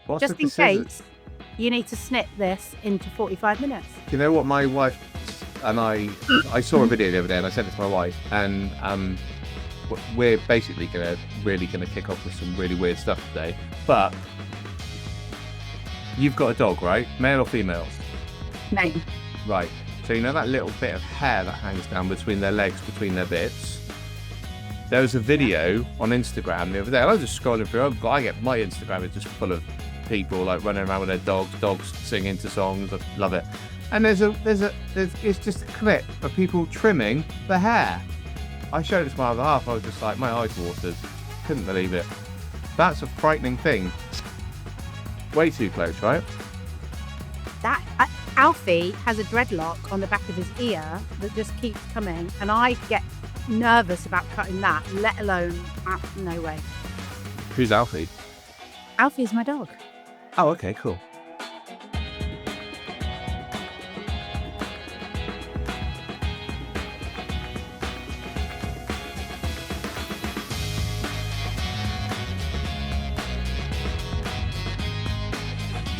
What's Just with the in scissors? case you need to snip this into 45 minutes. Do you know what my wife and I saw a video the other day and I sent it to my wife, and we're basically really gonna kick off with some really weird stuff today. But you've got a dog, right? Male or female? No. Right. So you know that little bit of hair that hangs down between their legs, between their bits? There was a video on Instagram the other day. I was just scrolling through. I get my Instagram is just full of people like running around with their dogs singing to songs. I love it. And it's just a clip of people trimming the hair. I showed it to my other half. I was just like, my eyes watered. Couldn't believe it. That's a frightening thing. Way too close, right? Alfie has a dreadlock on the back of his ear that just keeps coming, and I get nervous about cutting that, let alone no way. Who's Alfie? Alfie is my dog. Oh, okay, cool.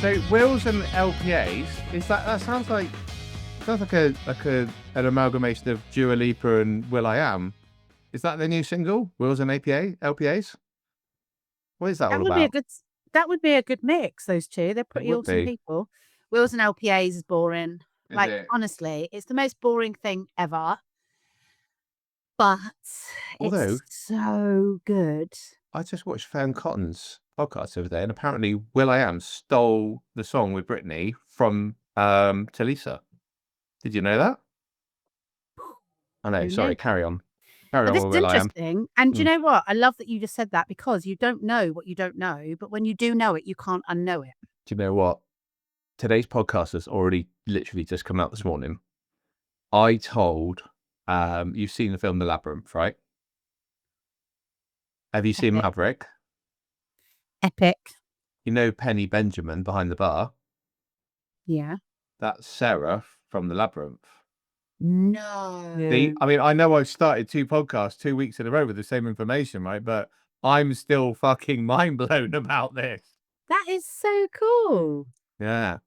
So Wills and LPAs, that sounds like an amalgamation of Dua Lipa and Will.i.am. Is that their new single? Wills and LPAs? What is that all about? That would be a good mix, those two. They're pretty awesome people. Wills and LPAs is boring. Honestly, it's the most boring thing ever. But it's so good. I just watched Fan Cotton's podcast the other day, and apparently Will.i.am stole the song with Britney from Talisa. Did you know that? I know. Sorry, carry on. This is interesting. And do you know what? I love that you just said that, because you don't know what you don't know, but when you do know it, you can't unknow it. Do you know what? Today's podcast has already literally just come out this morning. I told, you've seen the film The Labyrinth, right? Have you seen Maverick? Epic. You know Penny Benjamin behind the bar? Yeah. That's Sarah from The Labyrinth. No. I mean, I know I've started 2 podcasts 2 weeks in a row with the same information, right? But I'm still fucking mind blown about this. That is so cool. Yeah.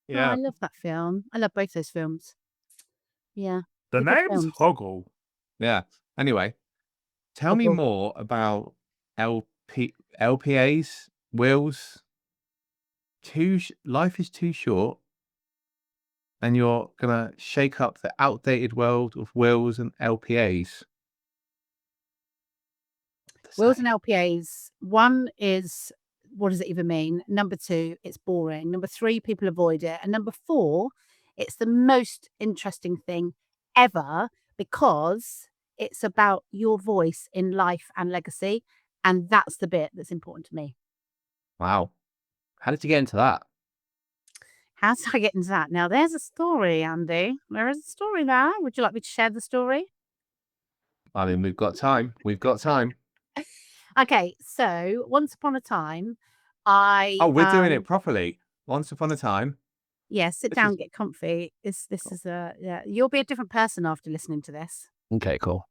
Yeah. Oh, I love that film. I love both those films. Yeah. The name's Hoggle. Yeah. Anyway, tell me more about LPAs, Wills. Life is too short, and you're gonna shake up the outdated world of Wills and LPAs. Wills and LPAs. One is, what does it even mean? Number 2, it's boring. Number 3, people avoid it. And number 4, it's the most interesting thing ever, because it's about your voice in life and legacy. And that's the bit that's important to me. Wow. How did you get into that? How did I get into that? Now, there's a story, Andy. There is a story there. Would you like me to share the story? I mean, we've got time. Okay, so once upon a time, we're doing it properly. Once upon a time. Yeah, sit down, get comfy. This is you'll be a different person after listening to this. Okay, cool.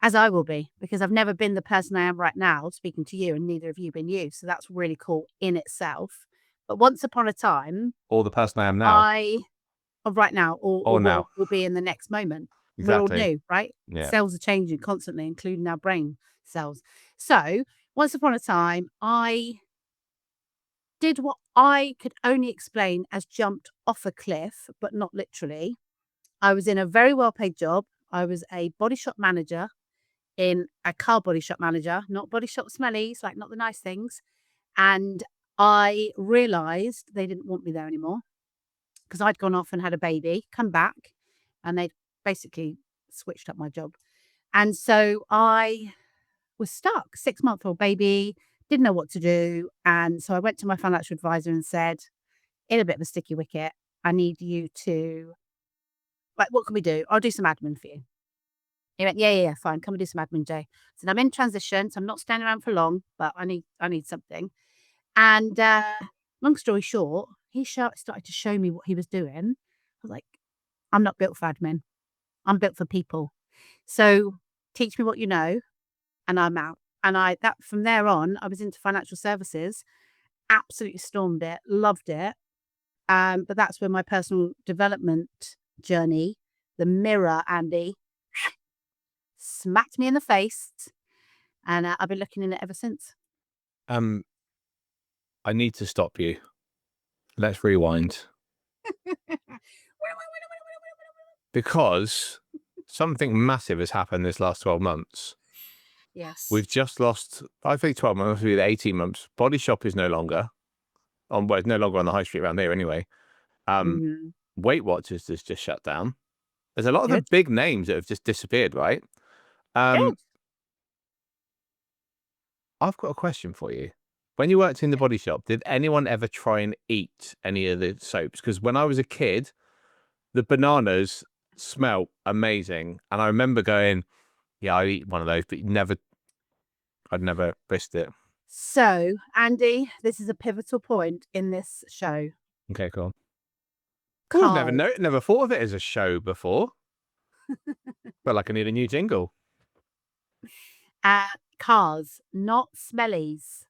As I will be, because I've never been the person I am right now speaking to you, and neither of you been you. So that's really cool in itself. But once upon a time, or the person I am now, right now, or now will be in the next moment. Exactly. We're all new, right? Yeah. Cells are changing constantly, including our brain cells. So once upon a time, I did what I could only explain as jumped off a cliff, but not literally. I was in a very well-paid job. I was a body shop manager in a car body shop manager, not body shop smellies, like not the nice things. And I realised they didn't want me there anymore, because I'd gone off and had a baby, come back, and they'd basically switched up my job. And so I was stuck, 6-month-old baby, didn't know what to do. And so I went to my financial advisor and said, in a bit of a sticky wicket, I need you to, like, what can we do? I'll do some admin for you. He went, yeah, fine. Come and do some admin, Jay. I said, I'm in transition, so I'm not standing around for long, but I need something. And long story short, he started to show me what he was doing. I was like, I'm not built for admin. I'm built for people. So teach me what you know, and I'm out. And from there on, I was into financial services. absolutely stormed it, loved it. But that's where my personal development journey, the mirror, Andy, smacked me in the face, and I've been looking in it ever since. I need to stop you. Let's rewind. Because something massive has happened this last 12 months. Yes. We've just lost, I think 12 months, with 18 months. Body Shop is no longer on, well, it's no longer on the high street around here anyway. Weight Watchers has just shut down. There's a lot of the Good. big names that have just disappeared, right? Good. I've got a question for you. When you worked in the Body Shop, did anyone ever try and eat any of the soaps? Because when I was a kid, the bananas smell amazing. And I remember going, yeah, I eat one of those, but I'd never risked it. So, Andy, this is a pivotal point in this show. Okay, cool. Well, I've Cars. never thought of it as a show before. Felt like I need a new jingle. Cars, not smellies.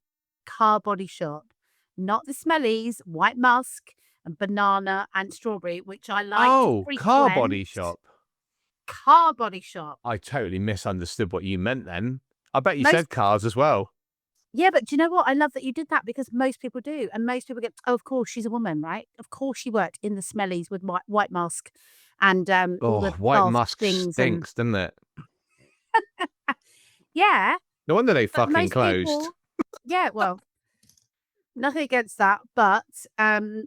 Car Body Shop. Not the smellies, White Musk and banana and strawberry, which I like to frequent. Car Body Shop. Car Body Shop. I totally misunderstood what you meant then. I bet you Most- said cars as well. Yeah, but do you know what? I love that you did that because most people do. And most people get, oh, of course, she's a woman, right? Of course she worked in the smellies with White Musk and all the White Musk things stinks, doesn't it? Yeah. No wonder they but fucking most closed. people- yeah, well, nothing against that. But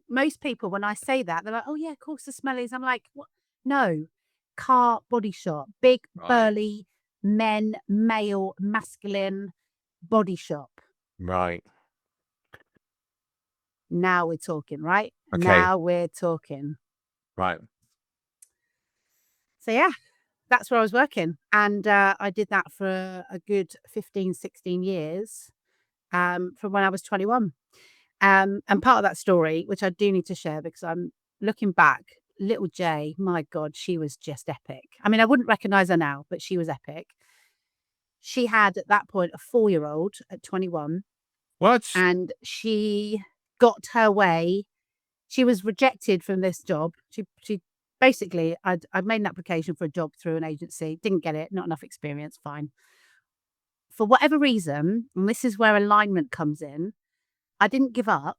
most people, when I say that, they're like, oh, yeah, of course, the smellies. I'm like, what? No. Car Body Shop. Big, Right. burly, men, male, masculine body shop. Right. Now we're talking, right? Okay. Now we're talking. Right. So, yeah, that's where I was working. And I did that for a good 15, 16 years from when I was 21. And part of that story, which I do need to share because I'm looking back, little Jay, my God, she was just epic. I mean, I wouldn't recognize her now, but she was epic. She had at that point a 4-year-old at 21. What? And she got her way. She was rejected from this job. She basically, I'd made an application for a job through an agency, didn't get it, not enough experience, fine. For whatever reason, and this is where alignment comes in, I didn't give up.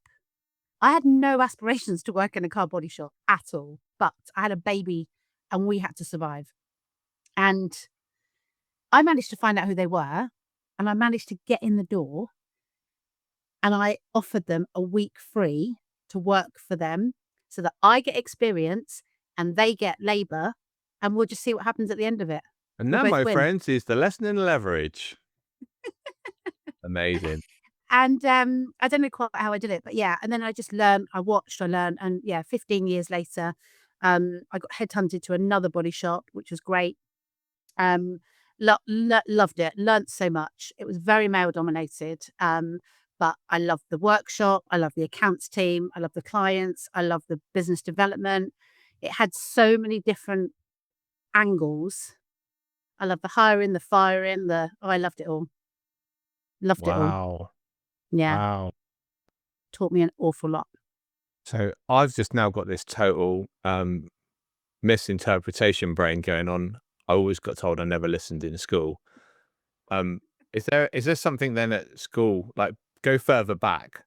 I had no aspirations to work in a car body shop at all, but I had a baby and we had to survive. And I managed to find out who they were and I managed to get in the door and I offered them a week free to work for them so that I get experience and they get labour and we'll just see what happens at the end of it. And We'll now, both my win. friends, is the lesson in leverage. Amazing. And I don't know quite how I did it, but yeah. And then I just learned, I learned. And yeah, 15 years later, I got headhunted to another body shop, which was great. Loved it, learned so much. It was very male dominated. But I loved the workshop. I loved the accounts team. I loved the clients. I loved the business development. It had so many different angles. I loved the hiring, the firing, I loved it all. Loved it all. Wow. Yeah. Wow. Taught me an awful lot. So I've just now got this total misinterpretation brain going on. I always got told I never listened in school. Is there something then at school, like go further back?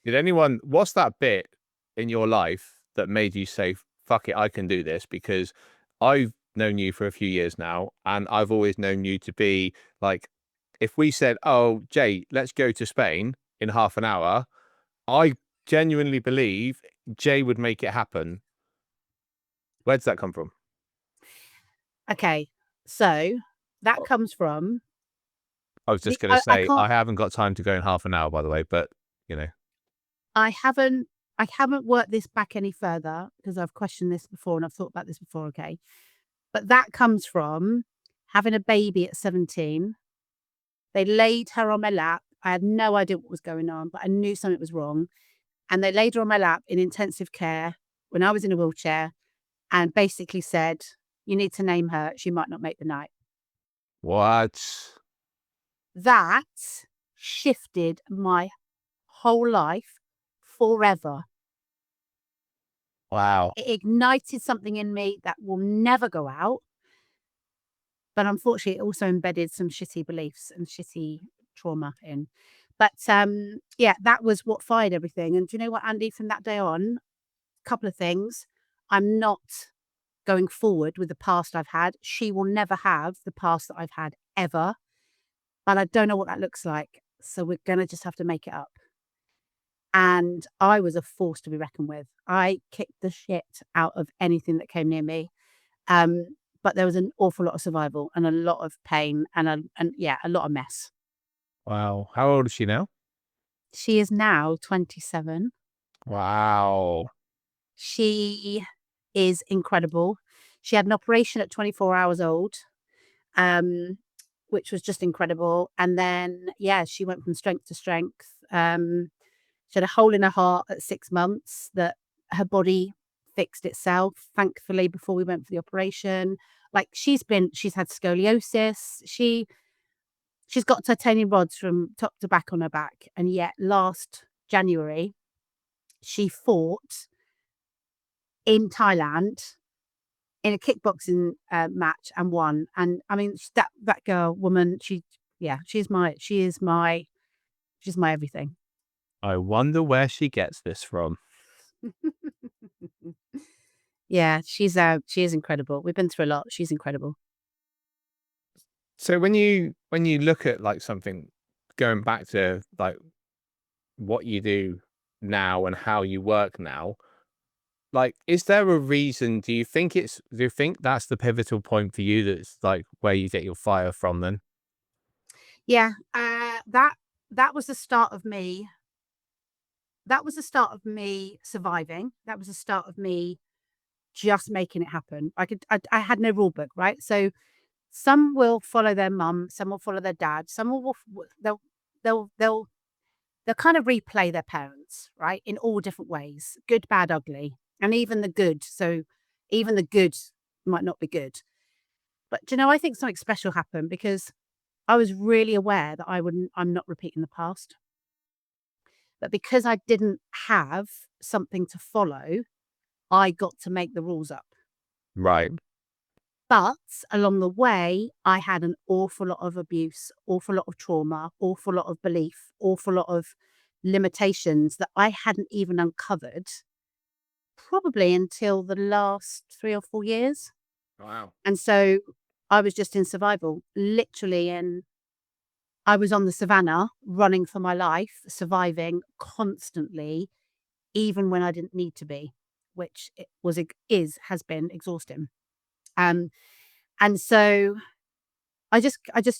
What's that bit in your life that made you say, fuck it, I can do this? Because I've known you for a few years now and I've always known you to be like, if we said, oh, Jay, let's go to Spain in half an hour, I genuinely believe Jay would make it happen. Where does that come from? Okay, so that comes from. I was just going to say, I haven't got time to go in half an hour, by the way, but you know. I haven't worked this back any further because I've questioned this before and I've thought about this before, okay? But that comes from having a baby at 17. They laid her on my lap. I had no idea what was going on, but I knew something was wrong. And they laid her on my lap in intensive care when I was in a wheelchair and basically said, you need to name her. She might not make the night. What? That shifted my whole life forever. Wow. It ignited something in me that will never go out. But unfortunately, it also embedded some shitty beliefs and shitty trauma in. But yeah, that was what fired everything. And do you know what, Andy? From that day on, a couple of things. I'm not going forward with the past I've had. She will never have the past that I've had ever. And I don't know what that looks like. So we're going to just have to make it up. And I was a force to be reckoned with. I kicked the shit out of anything that came near me. But there was an awful lot of survival and a lot of pain and yeah, a lot of mess. Wow. How old is she now? She is now 27. Wow. She is incredible. She had an operation at 24 hours old, which was just incredible. And then, yeah, she went from strength to strength. She had a hole in her heart at 6 months that her body fixed itself, thankfully, before we went for the operation. Like she's had scoliosis. She's got titanium rods from top to back on her back. And yet last January, she fought in Thailand in a kickboxing match and won. And I mean, that girl, woman, she's my everything. I wonder where she gets this from. Yeah, she is incredible. We've been through a lot. She's incredible. So when you look at like something, going back to like what you do now and how you work now, like, is there a reason? Do you think that's the pivotal point for you? That's like where you get your fire from then? Yeah, that was the start of me. That was the start of me surviving. That was the start of me just making it happen. I had no rule book, right? So some will follow their mum, some will follow their dad, some will they'll they'll they'll kind of replay their parents, right? In all different ways, good, bad, ugly, and even the good. So even the good might not be good. But do you know, I think something special happened because I was really aware that I'm not repeating the past. But because I didn't have something to follow, I got to make the rules up. Right. But along the way, I had an awful lot of abuse, awful lot of trauma, awful lot of belief, awful lot of limitations that I hadn't even uncovered probably until the last 3 or 4 years. Wow. And so I was just in survival, literally I was on the savannah running for my life, surviving constantly, even when I didn't need to be, which has been exhausting. And so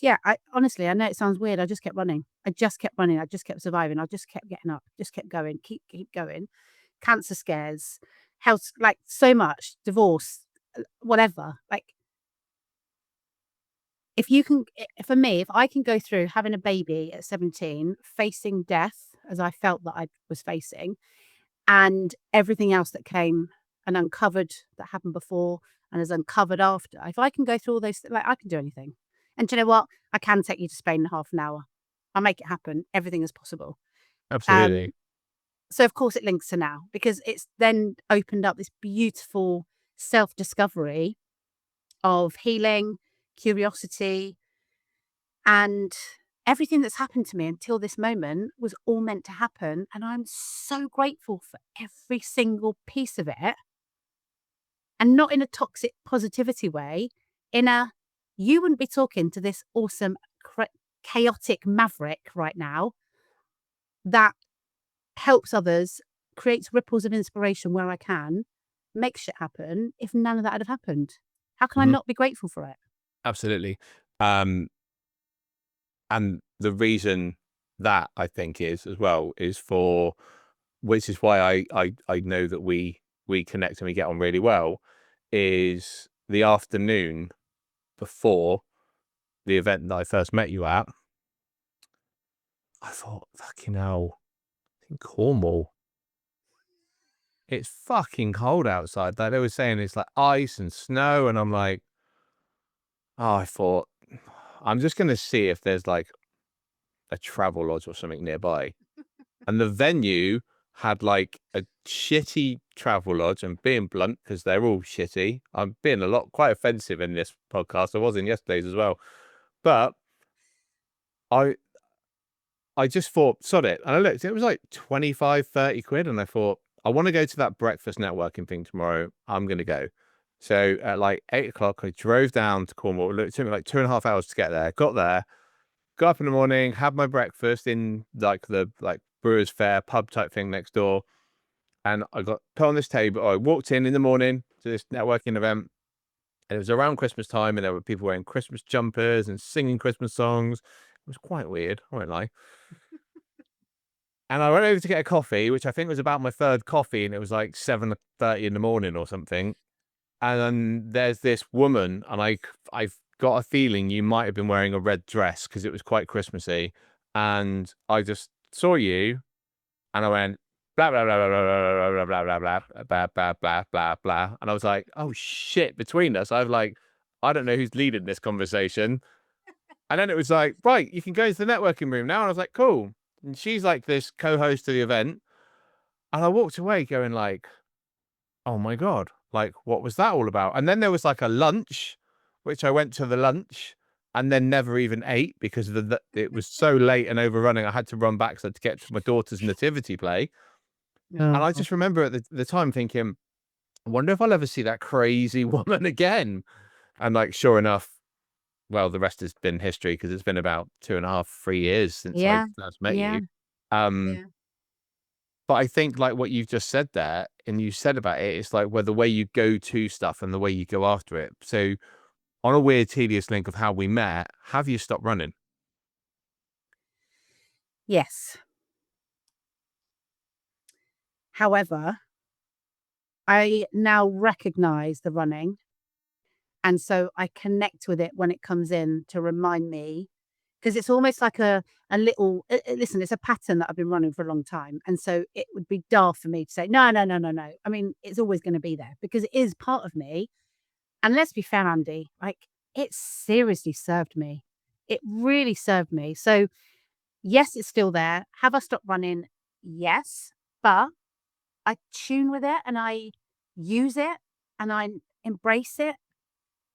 yeah, I honestly, I know it sounds weird. I just kept running. I just kept running. I just kept surviving. I just kept getting up, just kept going, keep going. Cancer scares, health, like so much, divorce, whatever. Like for me, if I can go through having a baby at 17, facing death as I felt that I was facing, and everything else that came and uncovered that happened before and is uncovered after, if I can go through all those, like I can do anything. And do you know what? I can take you to Spain in half an hour. I'll make it happen. Everything is possible. Absolutely. So of course it links to now because it's then opened up this beautiful self-discovery of healing, curiosity, and everything that's happened to me until this moment was all meant to happen. And I'm so grateful for every single piece of it. And not in a toxic positivity way, you wouldn't be talking to this awesome, chaotic maverick right now that helps others, creates ripples of inspiration where I can, makes shit happen if none of that had have happened. How can I Mhm. not be grateful for it? Absolutely. And the reason that I think is as well is which is why I know that we connect and we get on really well, is the afternoon before the event that I first met you at. I thought, fucking hell, in Cornwall, it's fucking cold outside. Like they were saying, it's like ice and snow, and I'm like, oh, I thought I'm just gonna see if there's like a travel lodge or something nearby. and the venue had like a shitty travel lodge. And being blunt, because they're all shitty. I'm being quite offensive in this podcast. I was in yesterday's as well, but I just thought, sod it. And I looked, it was like 25, 30 quid. And I thought, I want to go to that breakfast networking thing tomorrow. I'm going to go. So at like 8 o'clock, I drove down to Cornwall. It took me like 2.5 hours to get there. Got there, got up in the morning, had my breakfast in like the Brewers Fair pub type thing next door. And I got put on this table. I walked in the morning to this networking event. And it was around Christmas time. And there were people wearing Christmas jumpers and singing Christmas songs. It was quite weird. I won't lie. And I went over to get a coffee, which I think was about my third coffee, and it was like 7:30 in the morning or something. And then there's this woman, and I've got a feeling you might have been wearing a red dress because it was quite Christmassy. And I just saw you, and I went blah blah blah blah blah blah blah blah blah blah blah blah blah, and I was like, oh shit! Between us, I was like, I don't know who's leading this conversation. And then it was like, right, you can go to the networking room now. And I was like, cool. And she's like this co-host of the event. And I walked away going like, oh my God, like, what was that all about? And then there was like a lunch, which I went to the lunch and then never even ate because it was so late and overrunning. I had to run back to get to my daughter's nativity play. And I just remember at the time thinking, I wonder if I'll ever see that crazy woman again. And like, sure enough, well, the rest has been history because it's been about 2.5, 3 years since I last met you. Yeah. But I think like what you've just said there, and you said about it, it's like where the way you go to stuff and the way you go after it. So on a weird, tedious link of how we met, have you stopped running? Yes. However, I now recognize the running. And so I connect with it when it comes in to remind me, because it's almost like a little, listen, it's a pattern that I've been running for a long time. And so it would be daft for me to say, no, no, no, no, no. I mean, it's always going to be there because it is part of me. And let's be fair, Andy, like it seriously served me. It really served me. So yes, it's still there. Have I stopped running? Yes. But I tune with it and I use it and I embrace it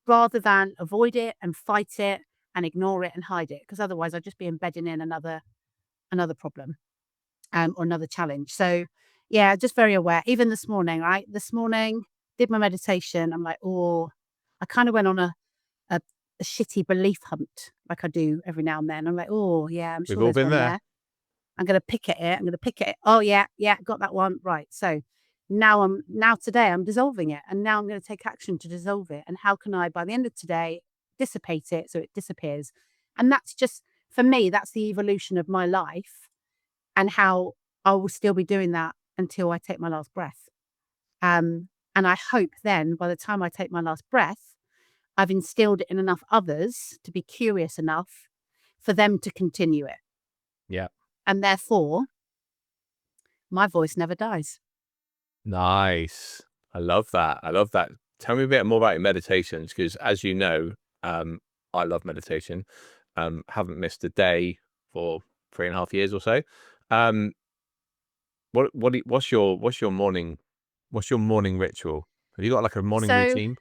rather than avoid it and fight it and ignore it and hide it. Because otherwise I'd just be embedding in another problem or another challenge. So yeah, just very aware. Even this morning, right? This morning, did my meditation. I'm like, oh, I kind of went on a shitty belief hunt like I do every now and then. I'm like, oh yeah, I'm We've sure all there's been one there. there. I'm going to pick at it. I'm going to pick at it. Oh yeah, got that one. Right. So now today I'm dissolving it. And now I'm going to take action to dissolve it. And how can I, by the end of today, dissipate it so it disappears? And that's just, for me, that's the evolution of my life and how I will still be doing that until I take my last breath. And I hope then by the time I take my last breath, I've instilled it in enough others to be curious enough for them to continue it. Yeah. And therefore, my voice never dies. Nice. I love that. I love that. Tell me a bit more about your meditations, because as you know, I love meditation. Haven't missed a day for 3.5 years or so. What's your morning ritual? Have you got like a morning So routine?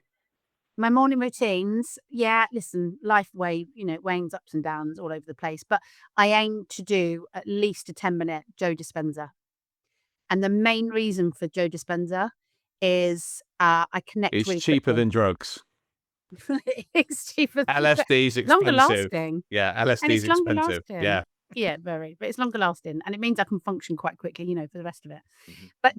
my morning routines, yeah, listen, life wanes ups and downs all over the place, but I aim to do at least a 10-minute Joe Dispenza. And the main reason for Joe Dispenza is I connect It's really cheaper quickly. than drugs. It's cheaper, LSD's longer expensive. lasting, Yeah, and LSD's it's longer expensive. lasting. Yeah. Yeah, very, but it's longer lasting, and it means I can function quite quickly, for the rest of it. Mhm. But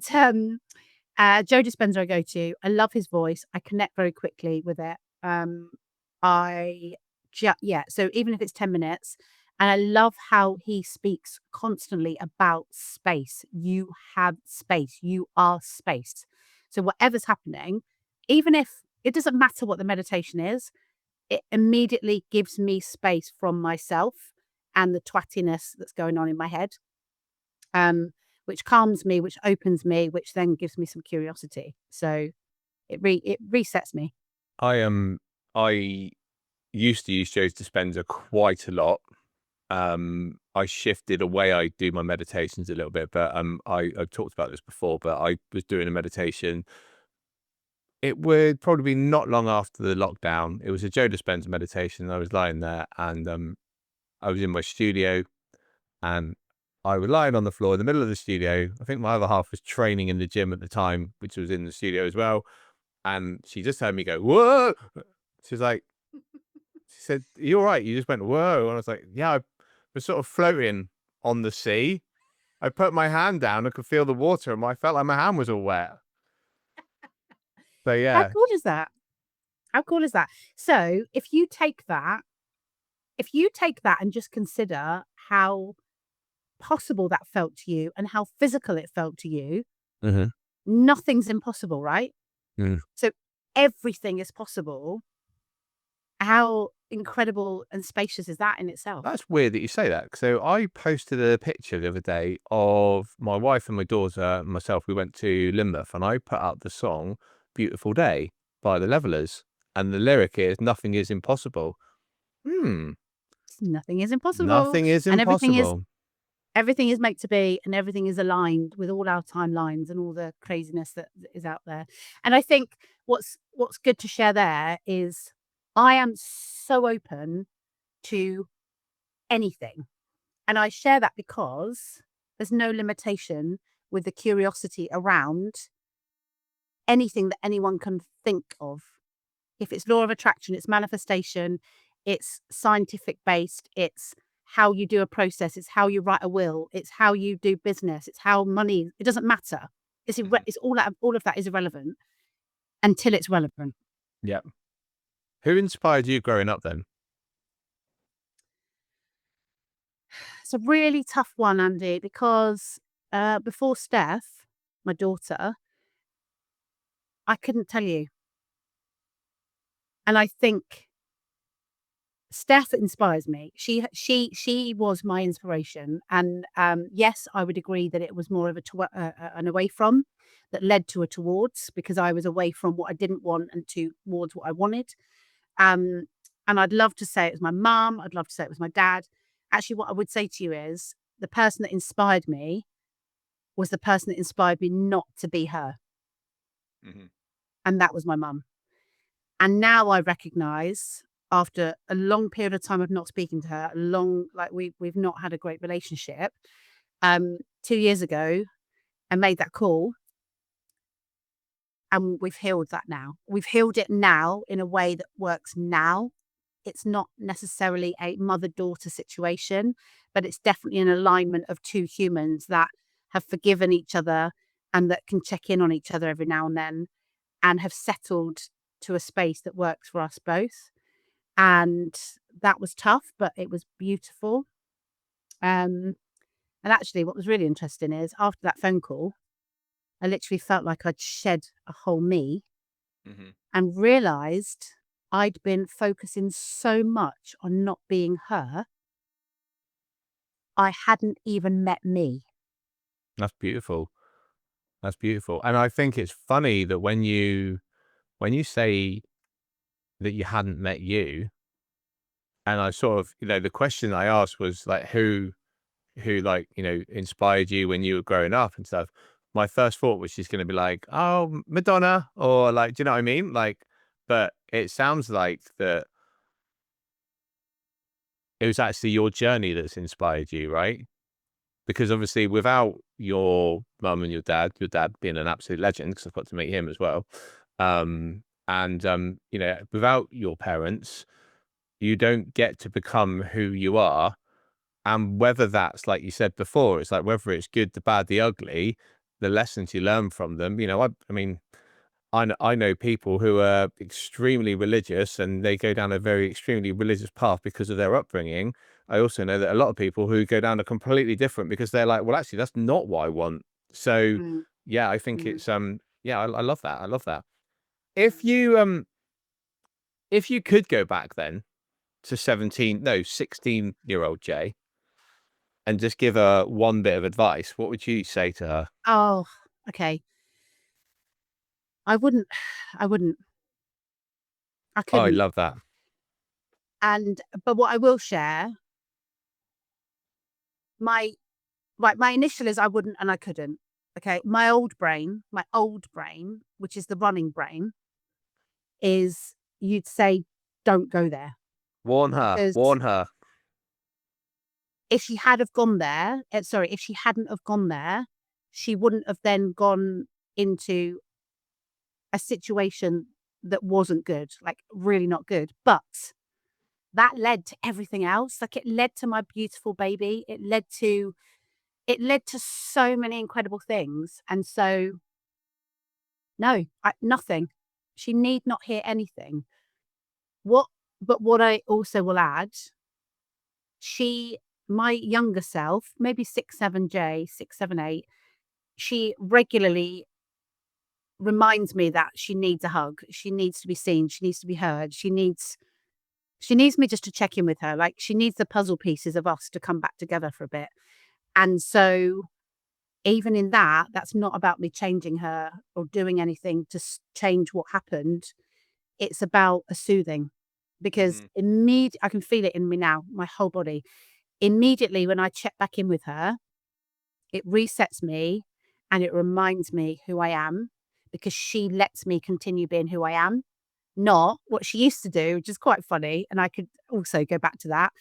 Joe Dispenza I go to. I love his voice. I connect very quickly with it. So even if it's 10 minutes, and I love how he speaks constantly about space. You have space. You are space. So whatever's happening, even if it doesn't matter what the meditation is, it immediately gives me space from myself and the twattiness that's going on in my head. Which calms me, which opens me, which then gives me some curiosity. So it resets me. I used to use Joe's Dispenza quite a lot. I shifted a way I do my meditations a little bit. But I've talked about this before, but I was doing a meditation. It would probably be not long after the lockdown. It was a Joe Dispenza meditation. I was lying there, and I was in my studio, and I was lying on the floor in the middle of the studio. I think my other half was training in the gym at the time, which was in the studio as well. And she just heard me go, "Whoa!" She's like, she said, "Are you all right? You just went, whoa." And I was like, "Yeah, I was sort of floating on the sea. I put my hand down, I could feel the water, and I felt like my hand was all wet." So How yeah. cool is that? How cool is that? So if you take that and just consider how possible that felt to you and how physical it felt to you, Hmm. nothing's impossible, right? Mm. So everything is possible. How incredible and spacious is that in itself? That's weird that you say that. So I posted a picture the other day of my wife and my daughter and myself. We went to Lynmouth, and I put up the song "Beautiful Day" by the Levellers, and the lyric is "Nothing is impossible." Hmm. Nothing is impossible, Nothing is and impossible. everything is meant to be, and everything is aligned with all our timelines and all the craziness that is out there. And I think what's good to share there is I am so open to anything. And I share that because there's no limitation with the curiosity around anything that anyone can think of. If it's law of attraction, it's manifestation, it's scientific based, it's how you do a process, it's how you write a will, it's how you do business, it's how money, it doesn't matter. Mhm. It's all of that is irrelevant until it's relevant. Yep. Who inspired you growing up then? It's a really tough one, Andy, because before Steph, my daughter, I couldn't tell you. And I think Steph inspires me. She was my inspiration, and yes, I would agree that it was more of an away from that led to a towards because I was away from what I didn't want and towards what I wanted. Um, and I'd love to say it was my mum. I'd love to say it was my dad. Actually, what I would say to you is the person that inspired me was the person that inspired me not to be her, Mhm. and that was my mum. And now I recognize after a long period of time of not speaking to her, a long like we've not had a great relationship. 2 years ago, I made that call and we've healed that now. We've healed it now in a way that works now. It's not necessarily a mother-daughter situation, but it's definitely an alignment of two humans that have forgiven each other and that can check in on each other every now and then and have settled to a space that works for us both. And that was tough, but it was beautiful. Um, and actually, what was really interesting is after that phone call, I literally felt like I'd shed a whole me Mhm. and realized I'd been focusing so much on not being her, I hadn't even met me. That's beautiful. That's beautiful. And I think it's funny that when you say that you hadn't met you, and I sort of, the question I asked was like, who like, inspired you when you were growing up and stuff. My first thought was she's going to be like, "Oh, Madonna," or like, do you know what I mean? Like, but it sounds like that it was actually your journey that's inspired you, right? Because obviously, without your mum and your dad being an absolute legend, because I've got to meet him as well. And without your parents, you don't get to become who you are. And whether that's like you said before, it's like whether it's good, the bad, the ugly, the lessons you learn from them. I mean, I know people who are extremely religious and they go down a very extremely religious path because of their upbringing. I also know that a lot of people who go down a completely different because they're like, well, actually, that's not what I want. So, Mm, yeah, I think mm, it's yeah, I love that. I love that. mm. If you could go back then to 17, no, 16-year-old Jay and just give her one bit of advice, what would you say to her? Oh, okay. I wouldn't, I wouldn't, I Oh, I couldn't. love that. And, but what I will share my initial is I wouldn't and I couldn't. Okay. My old brain, which is the running brain, is you'd say, don't go there. Warn her. Because Warn her. if she had have gone there, if she hadn't have gone there, she wouldn't have then gone into a situation that wasn't good, like really not good. But that led to everything else. Like it led to my beautiful baby. It led to so many incredible things. And so, no, nothing. She need not hear anything. But what I also will add, my younger self, maybe 6, 7, 8, she regularly reminds me that she needs a hug. She needs to be seen. She needs to be heard. She needs me just to check in with her. Like she needs the puzzle pieces of us to come back together for a bit. And so even in that, that's not about me changing her or doing anything to change what happened. It's about a soothing, because I can feel it in me now, my whole body. Immediately when I check back in with her, it resets me and it reminds me who I am, because she lets me continue being who I am, not what she used to do, which is quite funny. And I could also go back to that.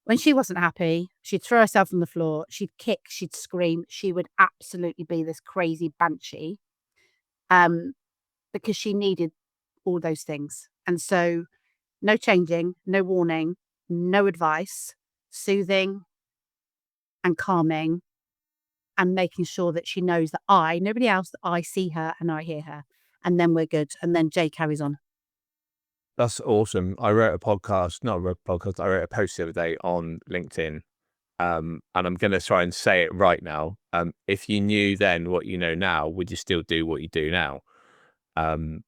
When she wasn't happy, she'd throw herself on the floor, she'd kick, she'd scream, she would absolutely be this crazy banshee, because she needed all those things. And so no changing, no warning, no advice, soothing and calming and making sure that she knows that nobody else, that I see her and I hear her. And then we're good. And then Jay carries on. That's awesome. I wrote a post the other day on LinkedIn. And I'm going to try and say it right now. If you knew then what you know now, would you still do what you do now? And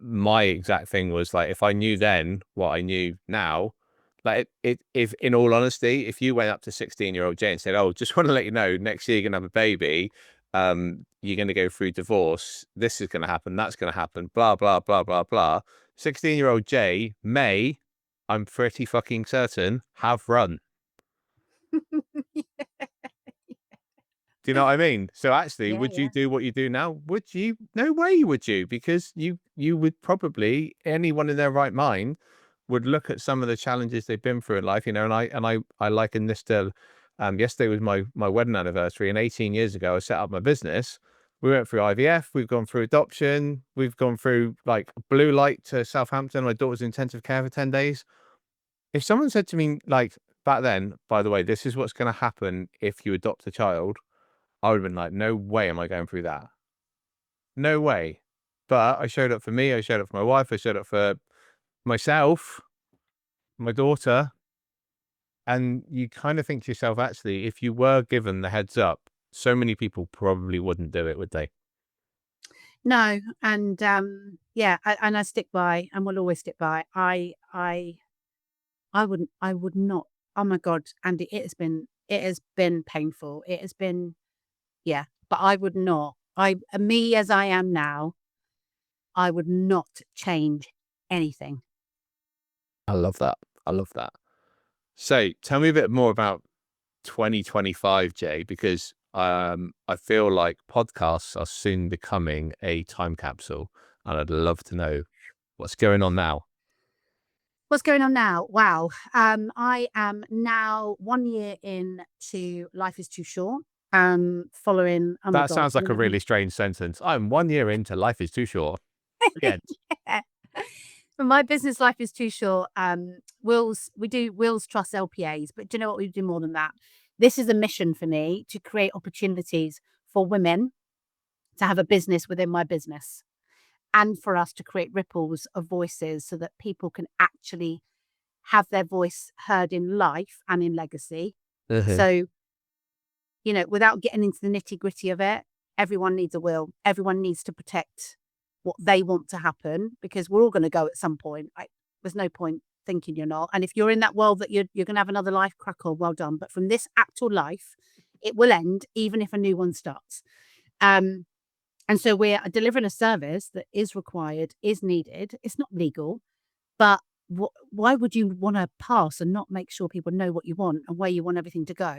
my exact thing was like, if I knew then what I knew now, like if in all honesty, if you went up to 16-year-old Jay and said, oh, just want to let you know, next year you're going to have a baby, you're going to go through divorce, this is going to happen, that's going to happen, blah, blah, blah, blah, blah. 16-year-old Jay may, I'm pretty fucking certain, have run. Do you know what I mean? So actually, would you do what you do now? Would you? No way would you, because you would probably, anyone in their right mind would look at some of the challenges they've been through in life, and I liken this to, yesterday was my wedding anniversary, and 18 years ago I set up my business. We went through IVF, we've gone through adoption, we've gone through like blue light to Southampton. My daughter's in intensive care for 10 days. If someone said to me like back then, by the way, this is what's going to happen if you adopt a child, I would have been like, no way am I going through that. No way. But I showed up for me. I showed up for my wife. I showed up for myself, my daughter. And you kind of think to yourself, actually, if you were given the heads up, so many people probably wouldn't do it, would they? No. And I stick by and will always stick by. I would not. Oh my God, Andy, it has been painful. It has been, but I would not. Me as I am now, I would not change anything. I love that. I love that. So tell me a bit more about 2025, Jay, because I feel like podcasts are soon becoming a time capsule, and I'd love to know what's going on now. What's going on now? Wow. I am now 1 year into Life is Too Short. Following. Oh that sounds like a really strange sentence. I'm 1 year into Life is Too Short. Again. My business, Life is Too Short. We do Wills LPAs, but do you know what? We do more than that. This is a mission for me to create opportunities for women to have a business within my business, and for us to create ripples of voices so that people can actually have their voice heard in life and in legacy. So, without getting into the nitty gritty of it, everyone needs a will. Everyone needs to protect what they want to happen, because we're all going to go at some point. There's no point thinking you're not. And if you're in that world that you're going to have another life, crack on, well done. But from this actual life, it will end, even if a new one starts. And so we're delivering a service that is required, is needed. It's not legal, but why would you want to pass and not make sure people know what you want and where you want everything to go?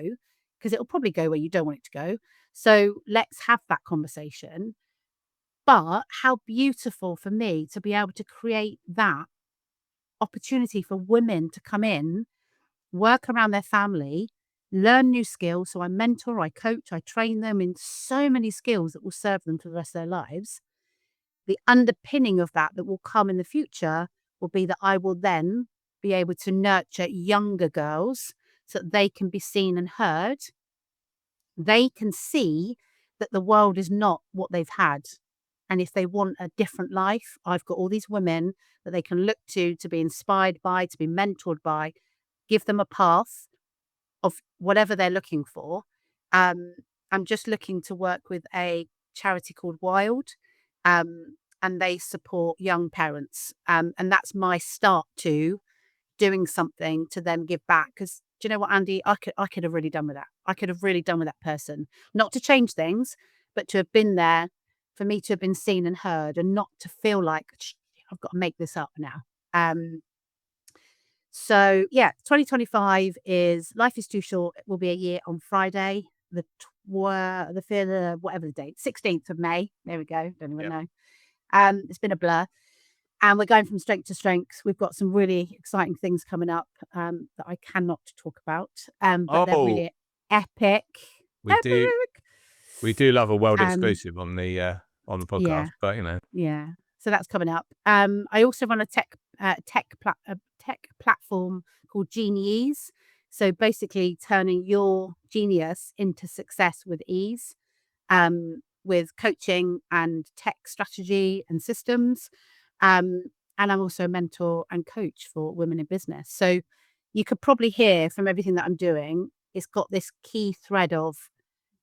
Because it'll probably go where you don't want it to go. So let's have that conversation. But how beautiful for me to be able to create that opportunity for women to come in, work around their family, learn new skills. So I mentor, I coach, I train them in so many skills that will serve them for the rest of their lives. The underpinning of that will come in the future will be that I will then be able to nurture younger girls so that they can be seen and heard. They can see that the world is not what they've had. And if they want a different life, I've got all these women that they can look to be inspired by, to be mentored by, give them a path of whatever they're looking for. I'm just looking to work with a charity called Wild, and they support young parents. And that's my start to doing something to then give back. Because do you know what, Andy? I could have really done with that. I could have really done with that person, not to change things, but to have been there, for me to have been seen and heard, and not to feel like I've got to make this up now. So yeah, 2025 is Life is Too Short. It will be a year on Friday, the whatever the date, 16th of May. There we go. Don't even know. It's been a blur. And we're going from strength to strength. We've got some really exciting things coming up that I cannot talk about. But they're really epic. We do love a world exclusive on the podcast, but you know. Yeah. So that's coming up. I also run a tech platform called Genies. So basically turning your genius into success with ease, with coaching and tech strategy and systems. And I'm also a mentor and coach for women in business. So you could probably hear from everything that I'm doing, it's got this key thread of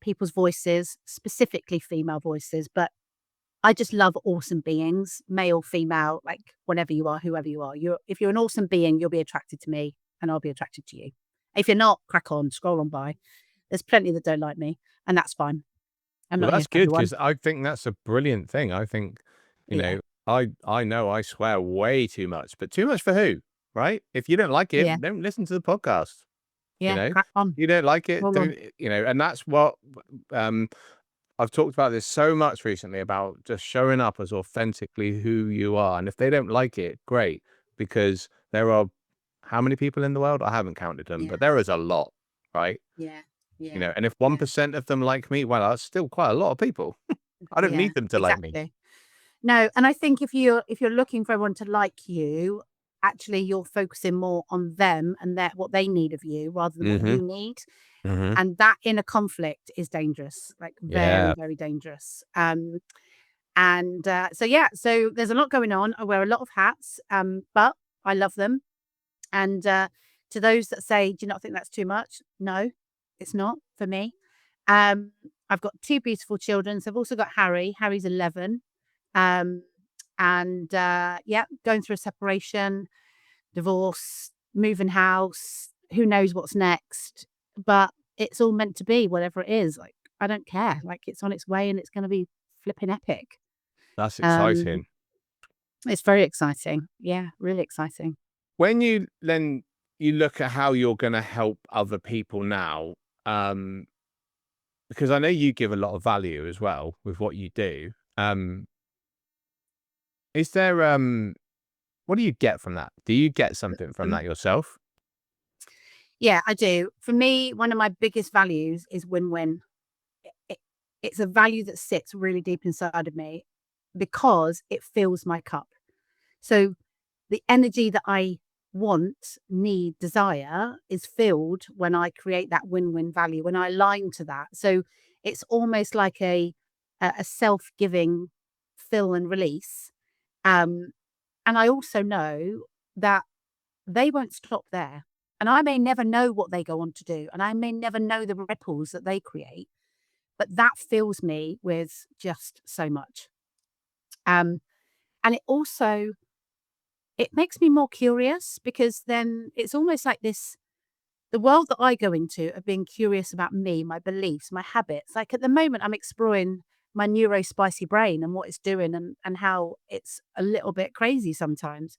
people's voices, specifically female voices, but I just love awesome beings, male, female, like whatever you are, whoever you are. If you're an awesome being, you'll be attracted to me and I'll be attracted to you. If you're not, crack on, scroll on by. There's plenty that don't like me, and that's fine. Well, that's good, because I think that's a brilliant thing. I think, you know, I know I swear way too much, but too much for who, right? If you don't like it, don't listen to the podcast. Yeah, you know, crack on. You don't like it, and that's what I've talked about this so much recently, about just showing up as authentically who you are. And if they don't like it, great, because there are how many people in the world? I haven't counted them, but there is a lot, right? Yeah. You know, and if 1% of them like me, well, that's still quite a lot of people. I don't need them to like me. No, and I think if you're looking for everyone to like you, actually you're focusing more on them and what they need of you rather than what you need. And that inner conflict is dangerous, like very, very dangerous. So there's a lot going on. I wear a lot of hats, but I love them. And to those that say, do you not think that's too much? No, it's not for me. I've got 2 beautiful children. So I've also got Harry. Harry's 11. Going through a separation, divorce, moving house, who knows what's next, but it's all meant to be, whatever it is. Like, I don't care. Like, it's on its way and it's going to be flipping epic. That's exciting. It's very exciting. Yeah, really exciting. When you look at how you're going to help other people now, because I know you give a lot of value as well with what you do. Is there, what do you get from that? Do you get something from that yourself? Yeah, I do. For me, one of my biggest values is win-win. It's a value that sits really deep inside of me because it fills my cup. So the energy that I want, need, desire is filled when I create that win-win value, when I align to that. So it's almost like a self-giving fill and release. And I also know that they won't stop there. And I may never know what they go on to do. And I may never know the ripples that they create. But that fills me with just so much. And it also, it makes me more curious, because then it's almost like this, the world that I go into of being curious about me, my beliefs, my habits. Like at the moment, I'm exploring my neurospicy brain and what it's doing and how it's a little bit crazy sometimes.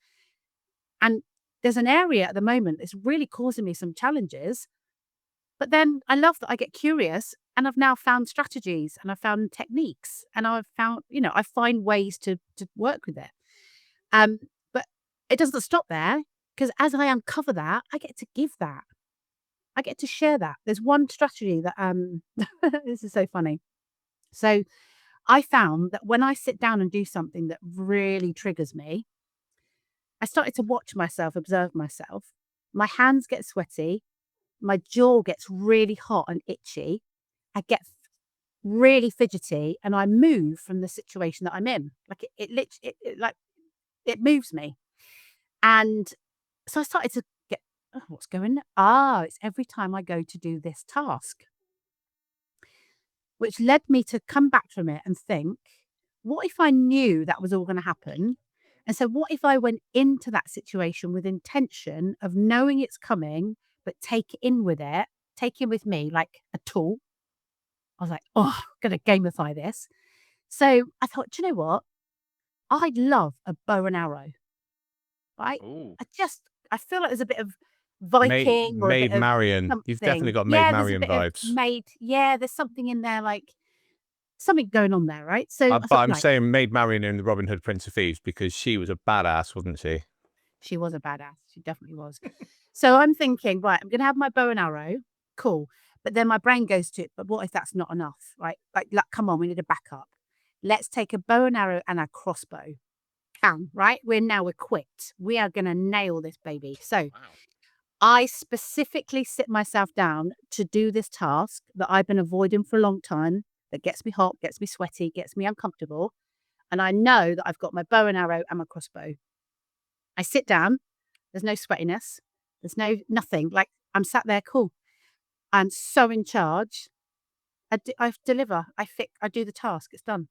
And there's an area at the moment that's really causing me some challenges. But then I love that I get curious, and I've now found strategies, and I've found techniques, and I've found, I find ways to work with it. But it doesn't stop there, because as I uncover that, I get to give that. I get to share that. There's one strategy that this is so funny. So I found that when I sit down and do something that really triggers me, I started to watch myself, observe myself. My hands get sweaty. My jaw gets really hot and itchy. I get really fidgety, and I move from the situation that I'm in. Like it moves me. And so I started to get, oh, what's going on? Ah, it's every time I go to do this task, which led me to come back from it and think, what if I knew that was all going to happen? And so what if I went into that situation with intention of knowing it's coming, but take it in with me like a tool? I was like, oh, I'm going to gamify this. So I thought, do you know what? I'd love a bow and arrow, right? Ooh. I feel like there's a bit of Maid, Viking or a Maid bit of Marian. You've definitely something. got Maid Yeah, there's a Marian bit of vibes. there's something in there, like something going on there, right? So I But thought, I'm right, saying Maid Marian in the Robin Hood Prince of Thieves because she was a badass, wasn't she? she was a badass. She definitely was. So I'm thinking, right, I'm going to have my bow and arrow. Cool. But then my brain goes to, but what if that's not enough, right? Like, come on, we need a backup. Let's take a bow and arrow and a crossbow. Right? We're now equipped. We are going to nail this baby. So Wow. I specifically sit myself down to do this task that I've been avoiding for a long time, that gets me hot, gets me sweaty, gets me uncomfortable. And I know that I've got my bow and arrow and my crossbow. I sit down. There's no sweatiness. There's nothing. Like, I'm sat there, cool. I'm so in charge. I deliver. I do the task. It's done.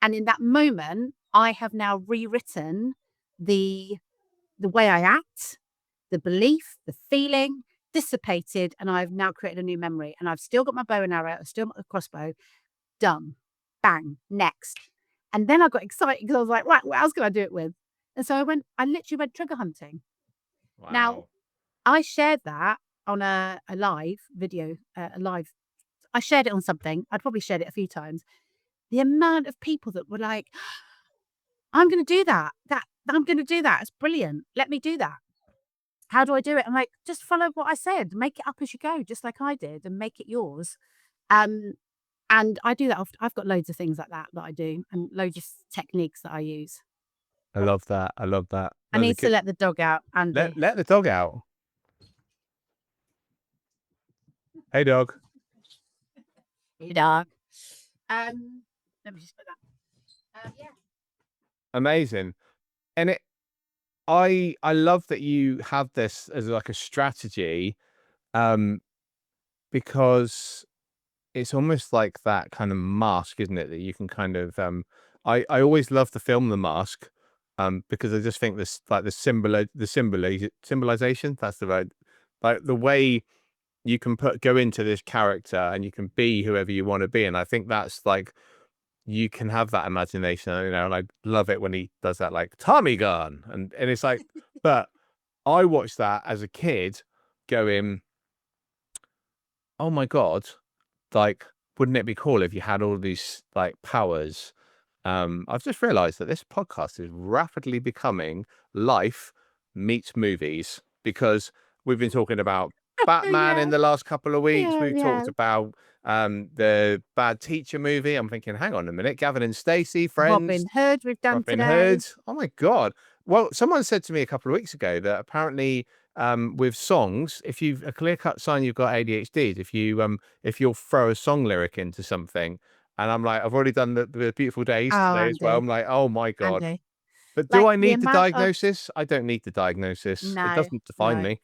And in that moment, I have now rewritten the way I act, the belief, the feeling dissipated, and I've now created a new memory. And I've still got my bow and arrow. I've still got the crossbow. Done. Bang. Next. And then I got excited because I was like, right, what else can I do it with? And so I literally went trigger hunting. Wow. Now, I shared that on a live video, I shared it on something. I'd probably shared it a few times. The amount of people that were like, I'm going to do that. I'm going to do that. It's brilliant. Let me do that. How do I do it? I'm like, just follow what I said. Make it up as you go, just like I did, and make it yours. And I do that often. I've got loads of things like that I do, and loads of techniques that I use. I love that. I love that. I need to let the dog out, Andy. Let the dog out. Hey, dog. Hey, dog. Let me just put that. Yeah. Amazing. And I love that you have this as like a strategy, because it's almost like that kind of mask, isn't it? That you can kind of, I always love the film The Mask, because I just think this, like the symbolization, that's the right, like the way you can go into this character and you can be whoever you want to be. And I think that's like, you can have that imagination, and I love it when he does that, like Tommy gun. And it's like, but I watched that as a kid going, oh my God, like, wouldn't it be cool if you had all these like powers? I've just realized that this podcast is rapidly becoming life meets movies, because we've been talking about Batman in the last couple of weeks. We've talked about the Bad Teacher movie. I'm thinking, hang on a minute, Gavin and Stacey, Friends. Robin Hood, we've done Robin today. Hood. Oh my God. Well, someone said to me a couple of weeks ago that apparently with songs, if you've a clear-cut sign you've got ADHD, if you'll throw a song lyric into something. And I'm like, I've already done the Beautiful Days today as well. I'm like, oh my God. Andy. But do Like, I the need the amount of- diagnosis? I don't need the diagnosis. It No, doesn't define no. me.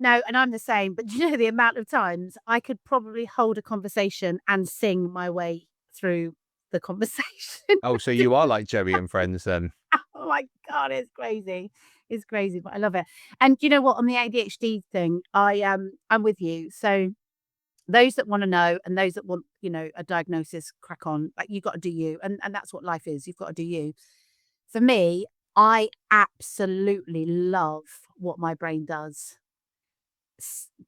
No, and I'm the same. But you know, the amount of times I could probably hold a conversation and sing my way through the conversation. Oh, so you are like Joey and Friends then? Oh my God, it's crazy. It's crazy, but I love it. And you know what? On the ADHD thing, I'm with you. So those that want to know and those that want, a diagnosis, crack on. Like, you got to do you, and that's what life is. You've got to do you. For me, I absolutely love what my brain does.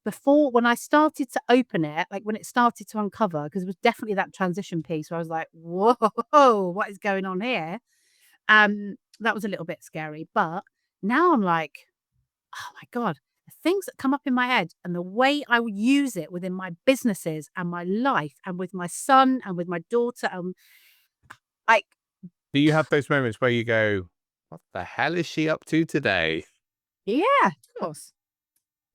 Before, when I started to open it, like when it started to uncover, because it was definitely that transition piece where I was like, whoa, what is going on here? That was a little bit scary. But now I'm like, oh my God, the things that come up in my head and the way I would use it within my businesses and my life and with my son and with my daughter. Like, Do you have those moments where you go, what the hell is she up to today? yeah, of course.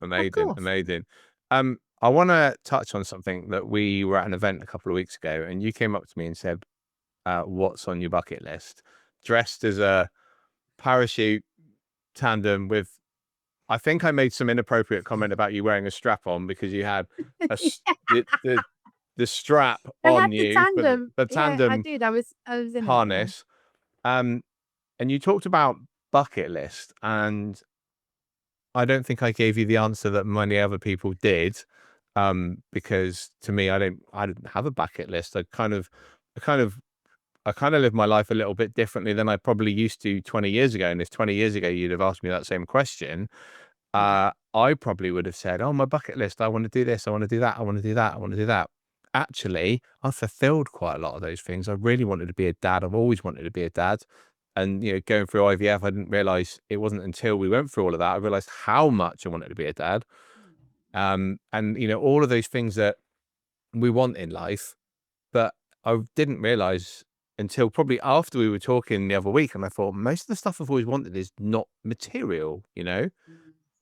Of Amazing, course. amazing. I want to touch on something that we were at an event a couple of weeks ago, and you came up to me and said, what's on your bucket list? Dressed as a parachute tandem with, I think I made some inappropriate comment about you wearing a strap on because you had the strap I had on the you for tandem. the Yeah, I tandem did. I was in it. Yeah. harness. And you talked about bucket list, and I don't think I gave you the answer that many other people did. Because to me, I didn't have a bucket list. I kind of live my life a little bit differently than I probably used to 20 years ago. And if 20 years ago you'd have asked me that same question, Yeah. I probably would have said, oh, my bucket list, I want to do this, I want to do that, I want to do that, I want to do that. Actually, I've fulfilled quite a lot of those things. I really wanted to be a dad. I've always wanted to be a dad. And, going through IVF, I didn't realize it wasn't until we went through all of that, I realized how much I wanted to be a dad. And, all of those things that we want in life, but I didn't realize until probably after we were talking the other week. And I thought, most of the stuff I've always wanted is not material, Mm.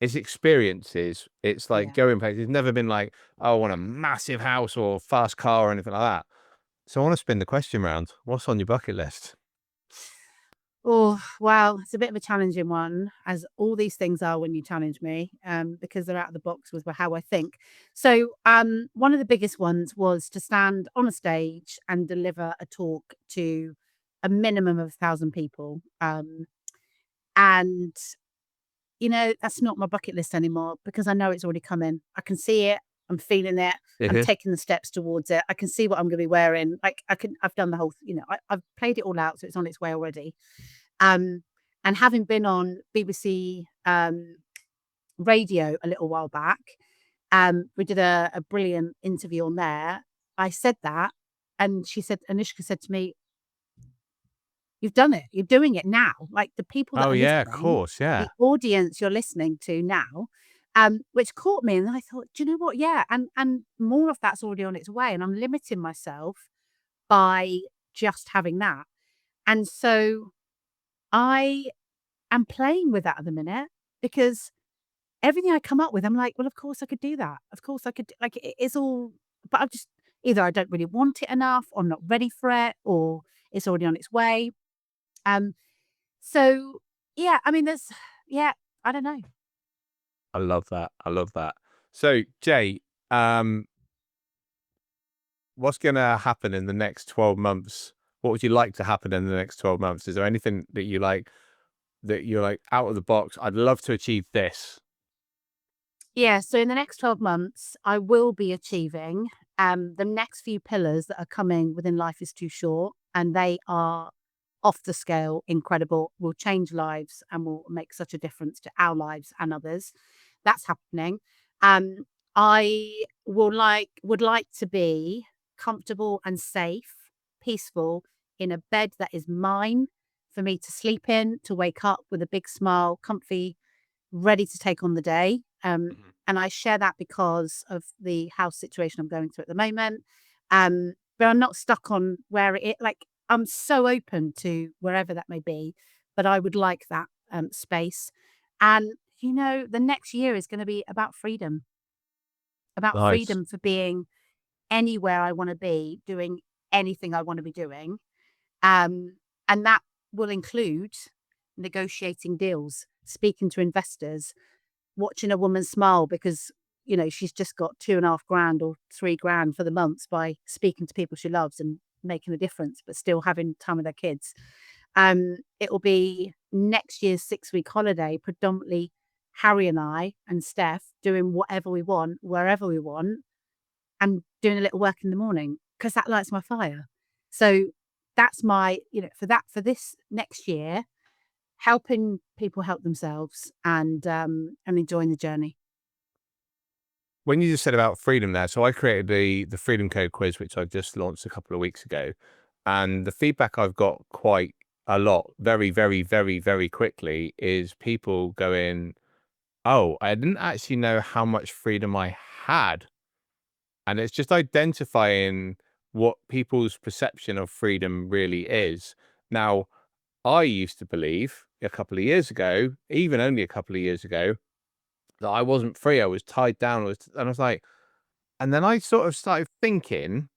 it's experiences. It's like Yeah. going places. It's never been like, oh, I want a massive house or fast car or anything like that. So I want to spin the question round. What's on your bucket list? Oh, well, it's a bit of a challenging one, as all these things are when you challenge me, because they're out of the box with how I think. So, one of the biggest ones was to stand on a stage and deliver a talk to a minimum of 1,000 people. And that's not my bucket list anymore because I know it's already coming. I can see it. I'm feeling it. I'm Mhm. taking the steps towards it. I can see what I'm going to be wearing. Like I've done the whole, I've played it all out, so it's on its way already. Um, and having been on BBC radio a little while back, we did a brilliant interview on there. I said that, and Anushka said to me, "You've done it. You're doing it now. Like the people that Oh are yeah, of listening, course, yeah. the audience you're listening to now." Which caught me, and then I thought, do you know what? Yeah, and more of that's already on its way, and I'm limiting myself by just having that. And so I am playing with that at the minute because everything I come up with, I'm like, well, of course I could do that. Of course I could. Like it's all, but I'm just either I don't really want it enough, or I'm not ready for it, or it's already on its way. Um, so yeah, I mean, yeah, I don't know. I love that. I love that. So Jay, what's going to happen in the next 12 months? What would you like to happen in the next 12 months? Is there anything that you like, that you're like out of the box? I'd love to achieve this. Yeah, so in the next 12 months, I will be achieving the next few pillars that are coming within Life is Too Short, and they are off the scale, incredible, will change lives and will make such a difference to our lives and others. That's happening. I would like to be comfortable and safe, peaceful in a bed that is mine for me to sleep in, to wake up with a big smile, comfy, ready to take on the day. Mhm. And I share that because of the house situation I'm going through at the moment. But I'm not stuck on where it, like, I'm so open to wherever that may be, but I would like that space. And, the next year is going to be about Nice. freedom for being anywhere I want to be, doing anything I want to be doing. And that will include negotiating deals, speaking to investors, watching a woman smile because, she's just got 2.5 grand or 3 grand for the months by speaking to people she loves and making a difference, but still having time with their kids. It will be next year's 6-week holiday, predominantly Harry and I and Steph doing whatever we want, wherever we want, and doing a little work in the morning because that lights my fire. So that's my, for this next year, helping people help themselves and enjoying the journey. When you just said about freedom there, so I created the Freedom Code quiz, which I just launched a couple of weeks ago, and the feedback I've got quite a lot, very, very, very, very quickly, is people going, "Oh, I didn't actually know how much freedom I had," and it's just identifying what people's perception of freedom really is. Now, I used to believe a couple of years ago, even only a couple of years ago, that I wasn't free. I was tied down. And I was like, and then I sort of started thinking,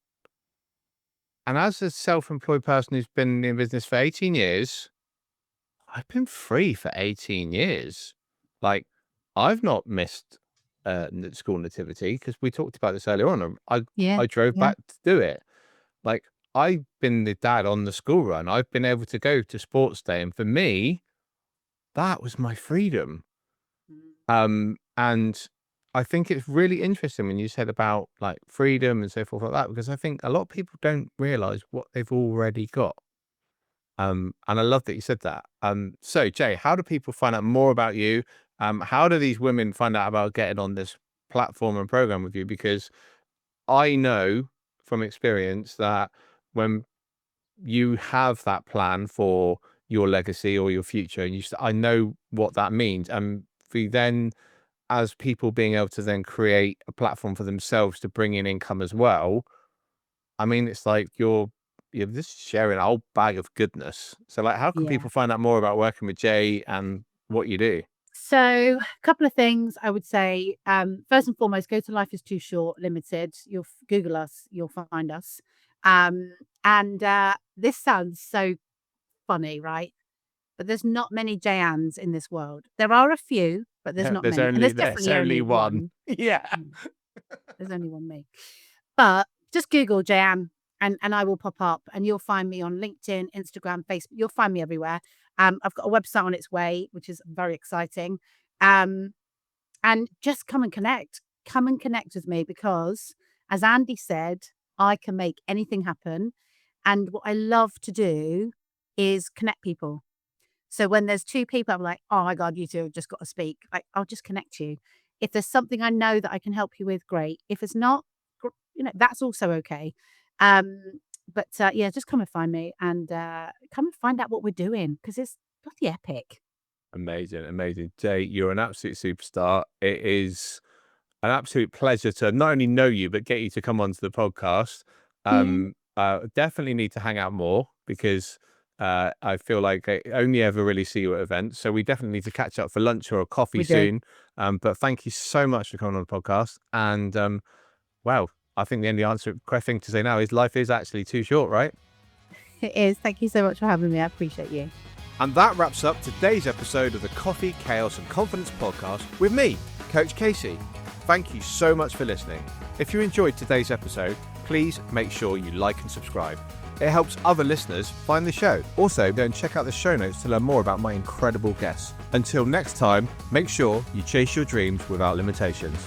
and as a self-employed person who's been in business for 18 years, I've been free for 18 years. Like, I've not missed school nativity because we talked about this earlier on. Yeah, I drove yeah, back to do it. Like, I've been the dad on the school run. I've been able to go to sports day. And for me, that was my freedom. And I think it's really interesting when you said about like freedom and so forth like that, because I think a lot of people don't realize what they've already got. And I love that you said that. So Jay, how do people find out more about you? How do these women find out about getting on this platform and program with you? Because I know from experience that when you have that plan for your legacy or your future, and I know what that means. And then as people being able to then create a platform for themselves to bring in income as well, I mean, it's like you're just sharing a whole bag of goodness. So like, how can yeah. people find out more about working with Jay and what you do? So, a couple of things I would say. First and foremost, go to Life is Too Short Limited. You'll Google us, you'll find us. And this sounds so funny, right? But there's not many Jayan's in this world. There are a few, but there's not many. And there's definitely only one. Yeah. There's only one me. But just Google Jayan and I will pop up and you'll find me on LinkedIn, Instagram, Facebook. You'll find me everywhere. I've got a website on its way, which is very exciting. And just come and connect. Come and connect with me because, as Andy said, I can make anything happen. And what I love to do is connect people. So when there's two people, I'm like, oh my God, you two have just got to speak. Like, I'll just connect you. If there's something I know that I can help you with, great. If it's not, that's also okay. But yeah, just come and find me and come and find out what we're doing because it's bloody epic. Amazing, amazing. Jay, you're an absolute superstar. It is an absolute pleasure to not only know you, but get you to come onto the podcast. Definitely need to hang out more because I feel like I only ever really see you at events. So we definitely need to catch up for lunch or a coffee soon. But thank you so much for coming on the podcast. And well, I think the only thing to say now is life is actually too short, right? It is. Thank you so much for having me. I appreciate you. And that wraps up today's episode of the Coffee, Chaos and Confidence podcast with me, Coach Casey. Thank you so much for listening. If you enjoyed today's episode, please make sure you like and subscribe. It helps other listeners find the show. Also, go and check out the show notes to learn more about my incredible guests. Until next time, make sure you chase your dreams without limitations.